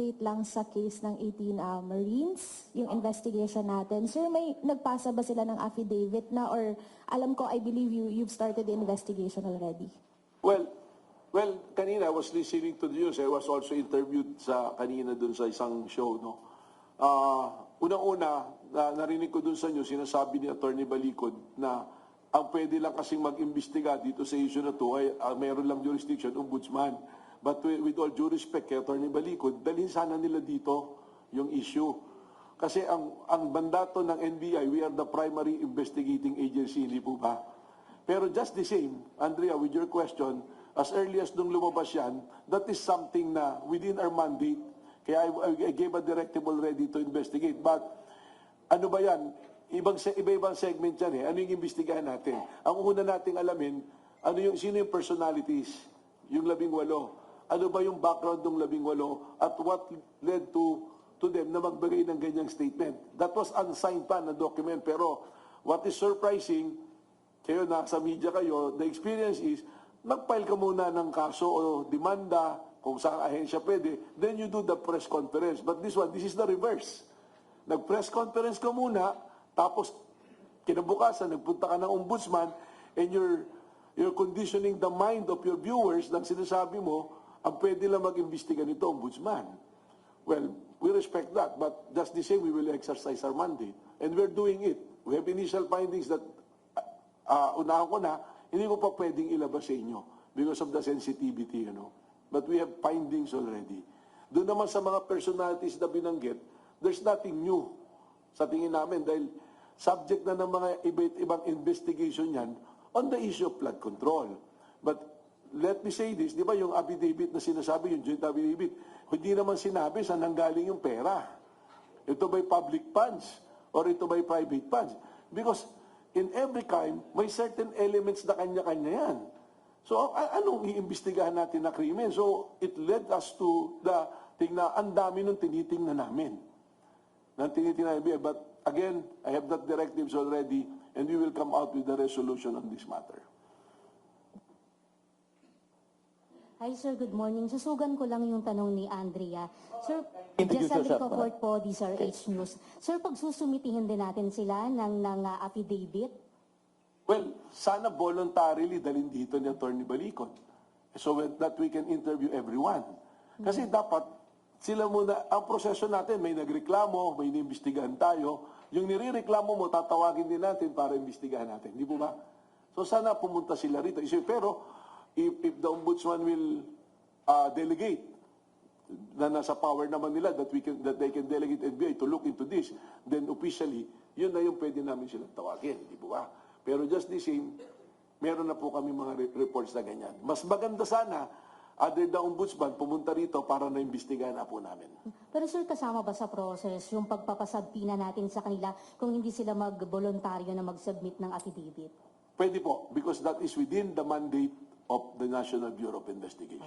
update lang sa case ng 18 Marines, yung investigation natin. Sir, may nagpasa ba sila ng affidavit na, or alam ko, I believe you've started the investigation already? Well, kanina I was listening to the news. I was also interviewed kanina dun sa isang show, no? Unang-una, narinig ko dun sa news, sinasabi ni Attorney Balicod na ang pwede lang kasing mag-imbestiga dito sa issue na to ay mayroon lang jurisdiction, ombudsman. But with all due respect kay Attorney Balicod, dalhin sana nila dito yung issue. Kasi ang mandato ng NBI, we are the primary investigating agency, hindi po ba? Pero just the same, Andrea, with your question, as early as nung lumabas yan, that is something na within our mandate. Kaya I gave a directive already to investigate. But ano ba yan? Iba-ibang segment yan eh. Ano yung imbestigahan natin? Ang una nating alamin, sino yung personalities, yung 18. Ano ba yung background ng 18 at what led to them na magbigay ng ganyang statement. That was unsigned pa na document. Pero what is surprising, kayo nasa media kayo, the experience is, mag-file ka muna ng kaso o demanda kung saan ahensya pwede, then you do the press conference. But this is the reverse. Nag-press conference ka muna, tapos kinabukasan, nagpunta ka ng ombudsman, and you're conditioning the mind of your viewers nang sinasabi mo, ang pwede lang mag-imbestiga nito, ombudsman. Well, we respect that, but just the same, we will exercise our mandate. And we're doing it. We have initial findings that, unahan ko na, hindi ko pa pwedeng ilabas sa inyo because of the sensitivity, you know. But we have findings already. Doon naman sa mga personalities na binanggit, there's nothing new sa tingin namin dahil subject na ng mga ibang investigation yan on the issue of flood control. But let me say this, di ba yung affidavit na sinasabi, yung joint affidavit, hindi naman sinabi saan nanggaling yung pera. Ito ba'y public funds or ito ba'y private funds? Because in every crime, may certain elements na kanya-kanya yan. So, anong iimbestigahan natin na krimen? So, it led us to the thing na ang dami nung tinitingnan namin. But again, I have that directives already and we will come out with a resolution on this matter. Hi sir, good morning. Susugan ko lang yung tanong ni Andrea. Sir, Introduce just yourself, report po, DZRH News. Sir, pag susumitihin din natin sila ng affidavit, Well, sana voluntarily dalhin dito ni Attorney Balicod so that we can interview everyone. Kasi dapat sila muna, ang proseso natin, may nagreklamo, may inimbestigahan tayo, yung nirereklamo mo, tatawagin din natin para imbestigahan natin. Di po ba? So sana pumunta sila rito. Pero if the ombudsman will delegate, na nasa power naman nila that they can delegate NBI to look into this, then officially, yun na yung pwede namin silang tawagin. Di po ba? Pero just the same, meron na po kami mga reports na ganyan. Mas maganda sana, other the ombudsman, pumunta rito para na-imbestigahan na po namin. pero sir, kasama ba sa process yung pagpapasabpina natin sa kanila kung hindi sila mag-voluntaryo na mag-submit ng affidavit? Pwede po, because that is within the mandate of the National Bureau of Investigation.